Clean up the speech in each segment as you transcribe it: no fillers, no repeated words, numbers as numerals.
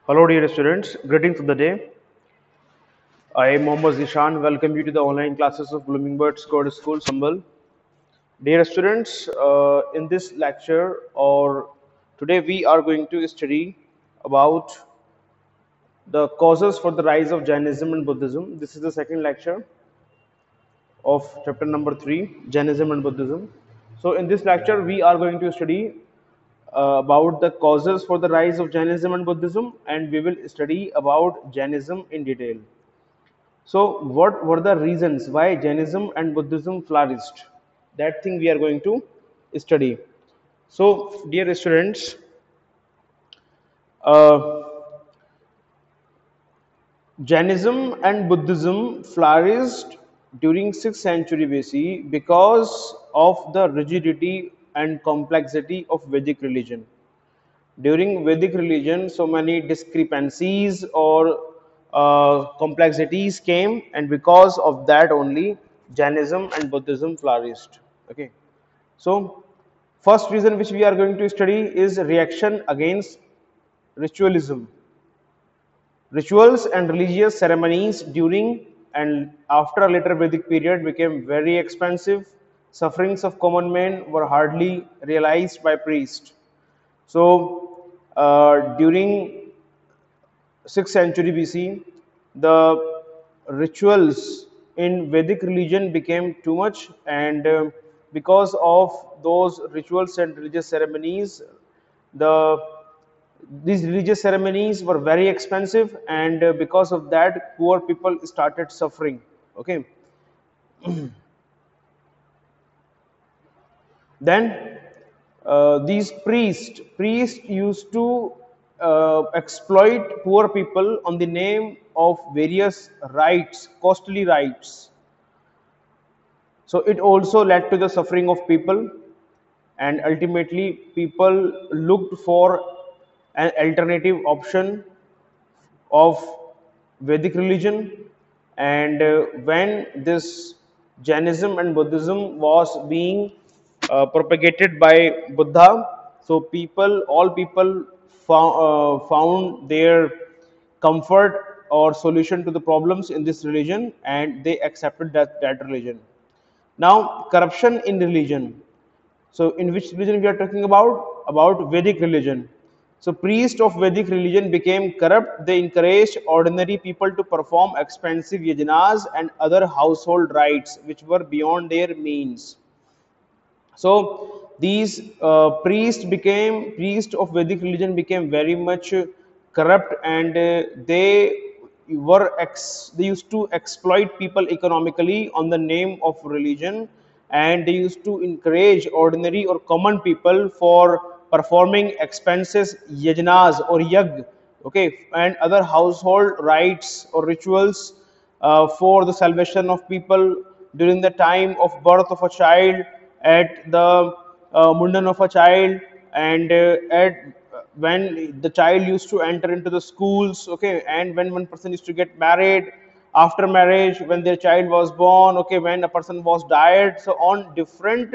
Hello, dear students. Greetings of the day. I am Mohammad Zishan. Welcome you to the online classes of Blooming Birds Code School, Sambal. Dear students, in this lecture or today we are going to study about the causes for the rise of Jainism and Buddhism. This is the second lecture of chapter number 3, Jainism and Buddhism. So, in this lecture, we are going to study about the causes for the rise of Jainism and Buddhism, and we will study about Jainism in detail. So, what were the reasons why Jainism and Buddhism flourished? That thing we are going to study. So, dear students, uh, Jainism and Buddhism flourished during 6th century BC because of the rigidity and complexity of Vedic religion. During Vedic religion, so many discrepancies or complexities came, and because of that only Jainism and Buddhism flourished. Okay, so first reason which we are going to study is reaction against ritualism. Rituals and religious ceremonies during and after a later Vedic period became very expensive. Sufferings of common men were hardly realized by priests. So, during 6th century BC, the rituals in Vedic religion became too much, and because of those rituals and religious ceremonies, the these religious ceremonies were very expensive, and because of that, poor people started suffering. Okay, then these priests used to exploit poor people on the name of various rites, costly rites. So it also led to the suffering of people, and ultimately people looked for an alternative option of Vedic religion. And when this Jainism and Buddhism was being propagated by Buddha, so all people found their comfort or solution to the problems in this religion, and they accepted that religion. Now, corruption in religion. So, in which religion we are talking about? About Vedic religion. So, priests of Vedic religion became corrupt. They encouraged ordinary people to perform expensive yajnas and other household rites which were beyond their means. So these priests of Vedic religion became very much corrupt, and they used to exploit people economically on the name of religion, and they used to encourage ordinary or common people for performing expenses yajnas or yag, okay, and other household rites or rituals for the salvation of people during the time of birth of a child, at the mundan of a child, and at when the child used to enter into the schools, okay, and when one person used to get married, after marriage, when their child was born, okay, when a person was died, so on different,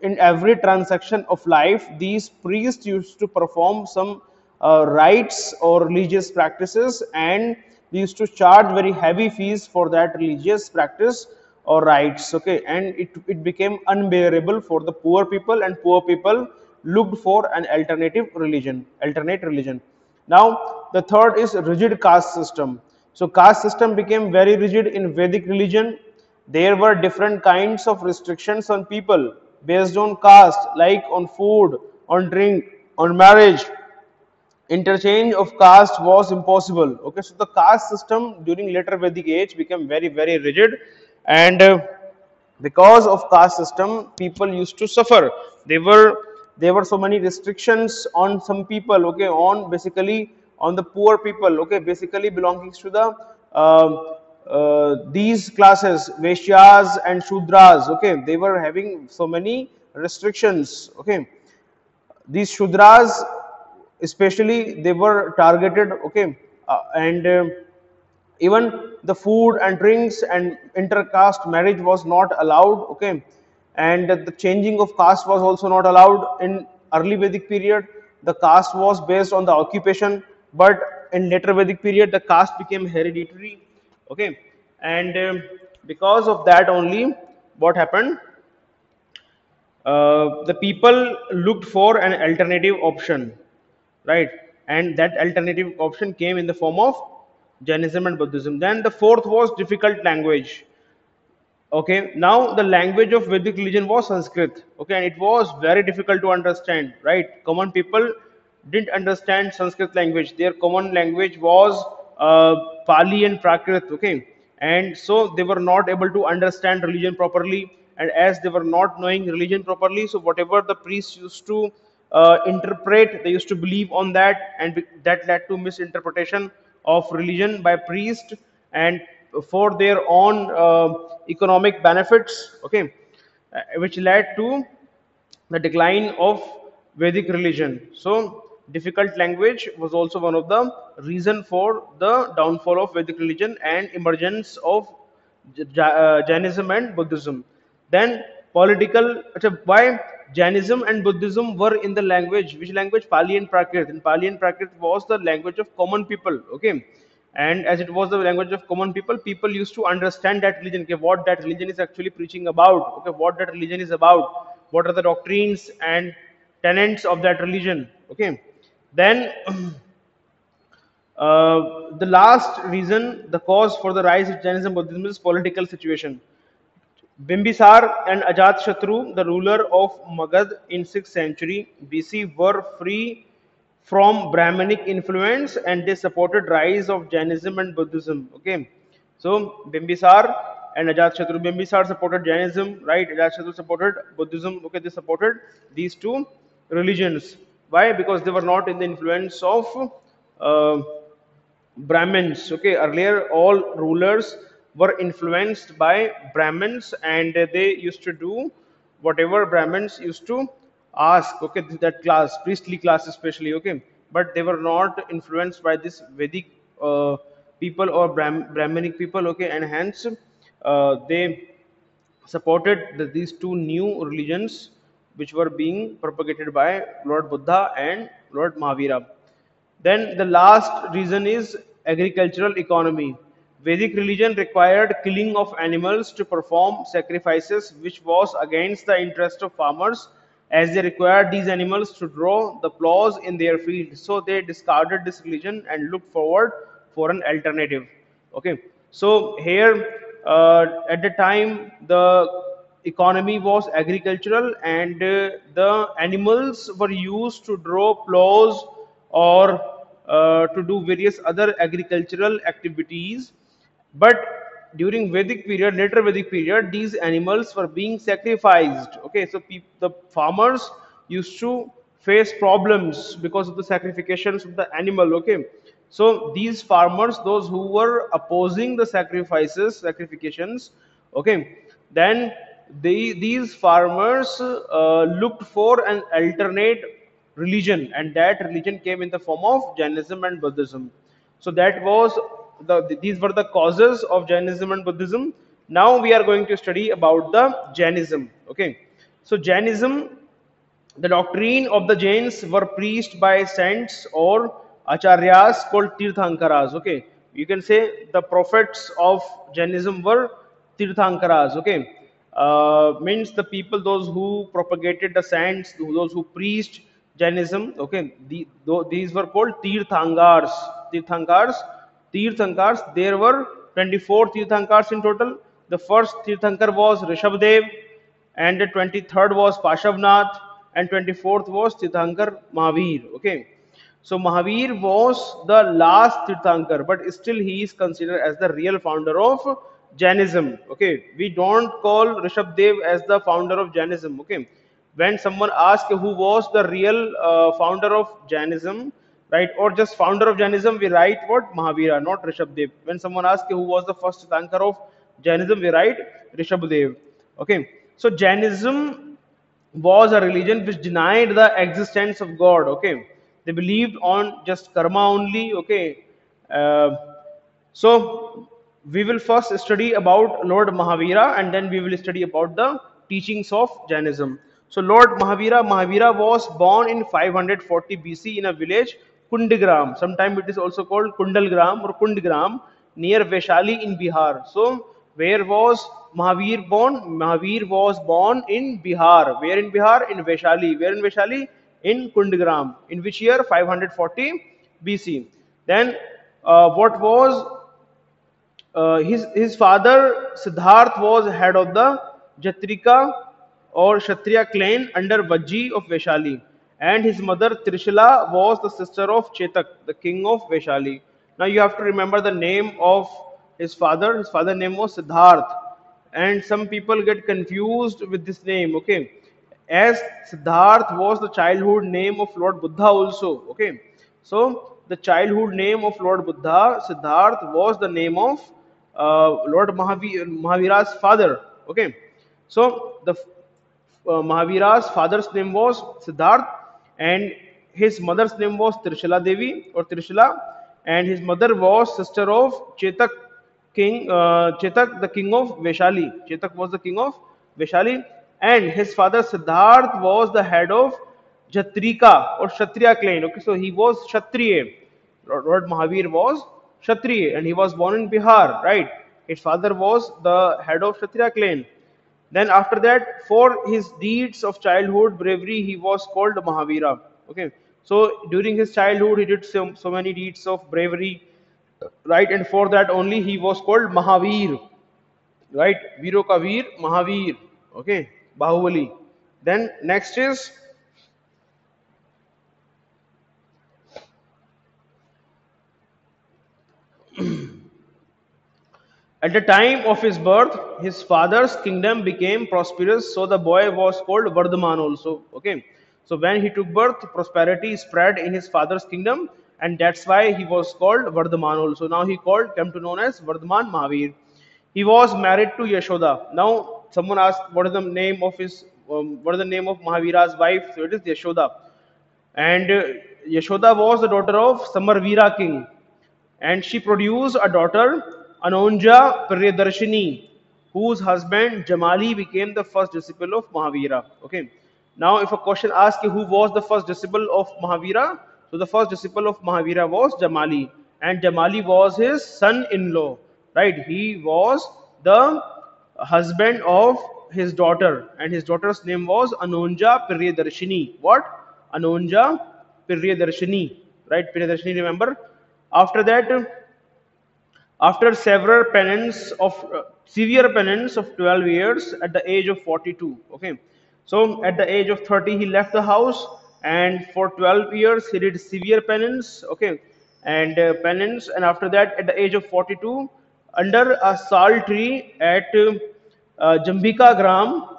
in every transaction of life, these priests used to perform some rites or religious practices, and they used to charge very heavy fees for that religious practice or rites, okay, and it became unbearable for the poor people, and poor people looked for an alternate religion. Now the third is rigid caste system. So caste system became very rigid in Vedic religion. There were different kinds of restrictions on people based on caste, like on food, on drink, on marriage. Interchange of caste was impossible. Okay, so the caste system during later Vedic age became very rigid, and because of caste system, people used to suffer. There were so many restrictions on some people. Okay, on basically on the poor people. Okay, basically belonging to the these classes, Vaishyas and Shudras. Okay, they were having so many restrictions. Okay, these Shudras especially, they were targeted, okay, and even the food and drinks and intercaste marriage was not allowed, okay, and the changing of caste was also not allowed in early Vedic period. The caste was based on the occupation, but in later Vedic period, the caste became hereditary. Okay, and because of that only, what happened? The people looked for an alternative option, right? And that alternative option came in the form of Jainism and Buddhism. Then the fourth was difficult language. Okay, now the language of Vedic religion was Sanskrit. Okay, and it was very difficult to understand, right? Common people didn't understand Sanskrit language. Their common language was Pali and Prakrit. Okay, and so they were not able to understand religion properly. And as they were not knowing religion properly, so whatever the priests used to interpret, they used to believe on that, and that led to misinterpretation of religion by priest and for their own economic benefits. Okay, which led to the decline of Vedic religion. So difficult language was also one of the reason for the downfall of Vedic religion and emergence of Jainism and Buddhism. Then political. Why Jainism and Buddhism were in the language? Which language? Pali and Prakrit. And Pali and Prakrit was the language of common people. Okay, and as it was the language of common people, people used to understand that religion. Okay, what that religion is actually preaching about. Okay, what that religion is about. What are the doctrines and tenets of that religion. Okay, then the last reason, the cause for the rise of Jainism Buddhism is political situation. Bimbisar and Ajatashatru, the ruler of Magad in 6th century BC, were free from Brahmanic influence and they supported rise of Jainism and Buddhism. Okay, so Bimbisar and Ajatashatru. Bimbisar supported Jainism, right? Ajatashatru supported Buddhism. Okay, they supported these two religions. Why? Because they were not in the influence of uh, Brahmins. Okay, earlier all rulers were influenced by Brahmins and they used to do whatever Brahmins used to ask. Okay, that class, priestly class especially. Okay, but they were not influenced by this Vedic people or Brahmanic people. Okay, and hence they supported these two new religions which were being propagated by Lord Buddha and Lord Mahavira. Then the last reason is agricultural economy. Vedic religion required killing of animals to perform sacrifices, which was against the interest of farmers, as they required these animals to draw the plows in their fields. So they discarded this religion and looked forward for an alternative. Okay, so here at the time the economy was agricultural and the animals were used to draw plows or to do various other agricultural activities. But during Vedic period, later Vedic period, these animals were being sacrificed. Okay, so the farmers used to face problems because of the sacrifications of the animal. Okay, so these farmers, those who were opposing the sacrifications, okay, then these farmers looked for an alternate religion, and that religion came in the form of Jainism and Buddhism. So that was these were the causes of Jainism and Buddhism. Now we are going to study about the Jainism. Okay, so Jainism, the doctrine of the Jains were preached by saints or acharyas called Tirthankaras. Okay, you can say the prophets of Jainism were Tirthankaras. Okay, means the people, those who propagated the saints, those who preached Jainism. Okay, these were called Tirthangars. Tirthankars, Tirthankars. There were 24 Tirthankars in total. The first Tirthankar was Rishabdev, and the 23rd was Pashavnath, and 24th was Tirthankar Mahavir. Okay, so Mahavir was the last Tirthankar, but still he is considered as the real founder of Jainism. Okay, we don't call Rishabdev as the founder of Jainism. Okay, when someone asks who was the real founder of Jainism, right, or just founder of Jainism, we write what? Mahavira, not Rishabdev. When someone asks who was the first Tirthankar of Jainism, we write Rishabdev. Okay, so Jainism was a religion which denied the existence of God. Okay, they believed on just karma only. Okay, uh, so we will first study about Lord Mahavira and then we will study about the teachings of Jainism. So Lord Mahavira was born in 540 BC in a village Kundigram. Sometimes it is also called Kundalgram or Kundgram, near Vaishali in Bihar. So, where was Mahavir born? Mahavir was born in Bihar. Where in Bihar? In Vaishali. Where in Vaishali? In Kundigram. In which year? 540 BC. Then, what was his father Siddharth was head of the Jatrika or Kshatriya clan under Vajji of Vaishali, and his mother Trishila was the sister of Chetak, the king of Vaishali. Now you have to remember the name of his father. His father name was Siddharth, and some people get confused with this name. Okay, as Siddharth was the childhood name of Lord Buddha also. Okay, so the childhood name of Lord Buddha, Siddharth, was the name of Lord Mahavira's father. Okay, so the Mahavira's father's name was Siddharth, and his mother's name was Trishila Devi or Trishila, and his mother was sister of Chetak, the king of Vaishali. Chetak was the king of Vaishali, and his father Siddharth was the head of Jatrika or Kshatriya clan. Okay, so he was Kshatriya. Lord Mahavir was Kshatriya, and he was born in Bihar, right? His father was the head of Kshatriya clan. Then after that, for his deeds of childhood bravery, he was called Mahavira. Okay, so during his childhood, he did so many deeds of bravery, right? And for that only he was called Mahavir, right? Viro ka Veer, Mahavir. Okay, Bahubali. Then next is at the time of his birth, his father's kingdom became prosperous, so the boy was called Vardhaman also. Okay, so when he took birth, prosperity spread in his father's kingdom, and that's why he was called Vardhaman also. Now he came to known as Vardhaman Mahavir. He was married to Yashoda. Now someone asked, what is the name of what is the name of Mahavira's wife? So it is Yashoda, and Yashoda was the daughter of Samarvira king, and she produced a daughter, Anonja Priyadarshini, whose husband Jamali became the first disciple of Mahavira. Okay. Now, if a question asks who was the first disciple of Mahavira, so the first disciple of Mahavira was Jamali, and Jamali was his son-in-law. Right? He was the husband of his daughter, and his daughter's name was Anonja Priyadarshini. What? Anonja Priyadarshini. Right? Priyadarshini, remember? After that, after several penance of severe penance of 12 years at the age of 42. Okay, so at the age of 30 he left the house, and for 12 years he did severe penance. Okay, and penance, and after that at the age of 42, under a sal tree at Jambika Gram,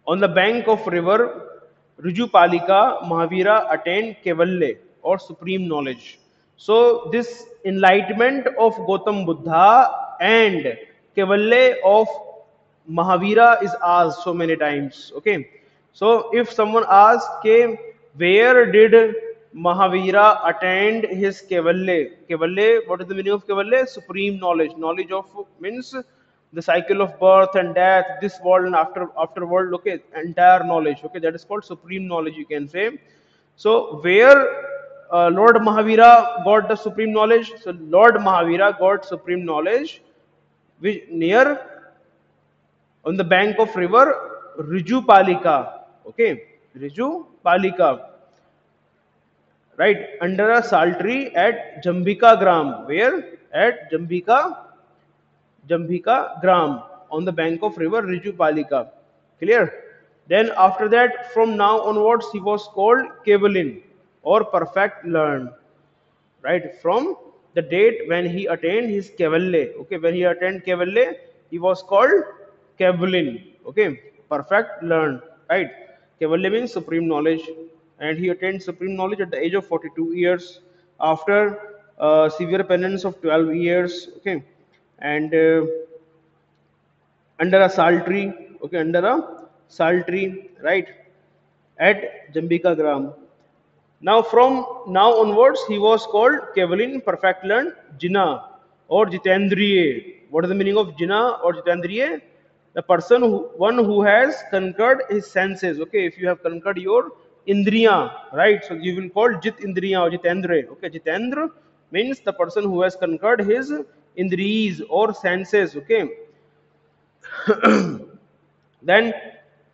on the bank of river Rujupalika, Mahavira attained Kevalle or supreme knowledge. So this enlightenment of Gautam Buddha and Kevalle of Mahavira is asked so many times. Okay. So if someone asks, okay, where did Mahavira attend his Kevalle? Kevalle, what is the meaning of Kevalle? Supreme knowledge. Knowledge of means the cycle of birth and death, this world and after world. Okay, entire knowledge. Okay, that is called supreme knowledge, you can say. So where Lord Mahavira got the supreme knowledge? So Lord Mahavira got supreme knowledge which near on the bank of river Rijupalika. Okay, Rijupalika, right, under a sal tree at Jambika Gram. Where? At Jambika Gram, on the bank of river Rijupalika. Clear? Then after that, from now onwards, he was called Kevalin or perfect learned. Right? From the date when he attained his Kevalle. Okay, when he attained Kevalle, he was called Kevalin. Okay, perfect learned. Right? Kevalle means supreme knowledge, and he attained supreme knowledge at the age of 42 years after severe penance of 12 years. Okay, and under a sal tree. Okay, under a sal tree, right, at Jambika Gram. Now from now onwards, he was called Kevalin, perfect learned, Jina or Jitendriye. What is the meaning of Jina or Jitendriye? The person one who has conquered his senses. Okay, if you have conquered your Indriya, right? So you will call Jit Indriya or Jitendra. Okay, Jitendra means the person who has conquered his indriyas or senses. Okay, then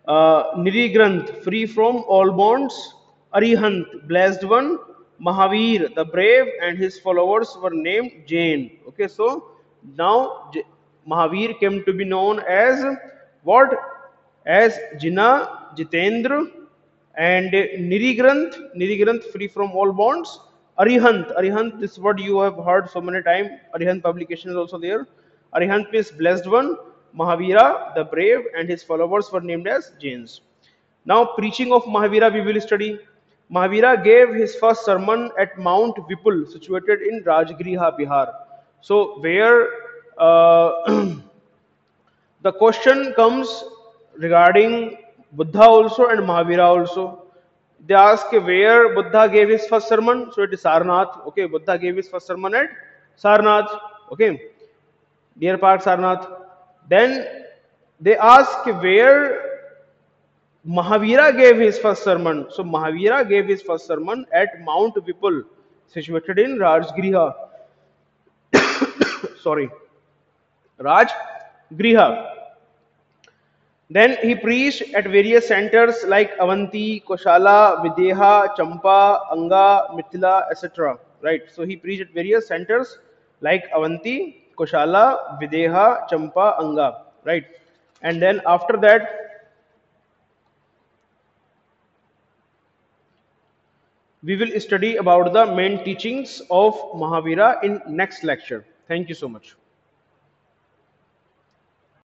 Nirigranth, free from all bonds. Arihant, blessed one. Mahavir, the brave, and his followers were named Jain. Okay, so now Mahavir came to be known as what? As Jina, Jitendra, and Nirigranth, Nirigranth, free from all bonds. Arihant, Arihant, this word you have heard so many times. Arihant publication is also there. Arihant means blessed one. Mahavira, the brave, and his followers were named as Jains. Now, preaching of Mahavira, we will study. Mahavira gave his first sermon at Mount Vipul, situated in Rajgriha, Bihar. So, where the question comes regarding Buddha also and Mahavira also. They ask where Buddha gave his first sermon. So it is Sarnath. Okay, Buddha gave his first sermon at Sarnath. Okay, Deer Park, Sarnath. Then they ask where Mahavira gave his first sermon. So Mahavira gave his first sermon at Mount Vipul, situated in Rajgriha. Sorry, Rajgriha. Then he preached at various centers like Avanti, Koshala, Videha, Champa, Anga, Mithila, etc. Right. So he preached at various centers like Avanti, Koshala, Videha, Champa, Anga. Right. And then after that, we will study about the main teachings of Mahavira in next lecture. Thank you so much.